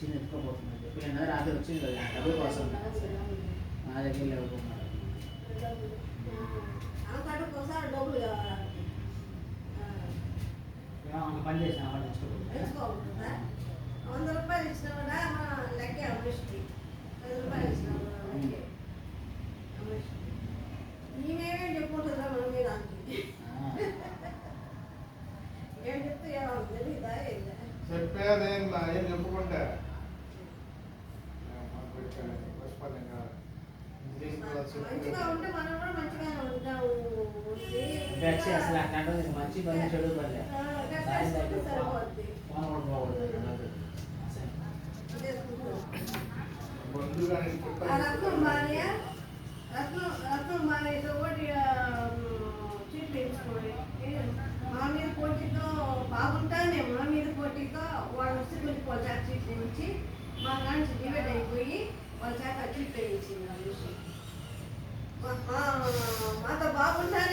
వచ్చింది ఎత్తుకోబోతుందని చెప్పి నేను రాత్రి వచ్చింది కదా డబ్బుల కోసం నా దగ్గర లేవుకున్నాడు పని చేసిన తెచ్చుకోబోతుందా 100 రూపాయలు ఇచ్చినా కూడా లెక్కే అమృష్టి 10 రూపాయలు ఇచ్చినా కూడా లెక్కే అమృష్టి నేనేమేం చెప్పుకుంటుందా మన మీద ఏం చెప్తే తెలీదా చెప్పేదేం ఏం చెప్పుకుంటా మంచిగా ఉంటే మనం కూడా మంచిగానే ఉంటాము అసలు అట్లాంటి మంచి పని చెడు పని సరిపోద్ది రత్నం భార్య రత్నం భార్యతో ఒకటి చీట్లు వేయించుకోండి మా మీద పోటీతో బాగుంటానే మా మీద పోటీతో వాళ్ళు వస్తే కొంచెం పోచారు చీట్లు వేయించి మా నుంచి డివైడ్ అయిపోయి వాళ్ళ చేత చీట్లు వేయించింది ఆ విషయం మాతో బాగుంటానే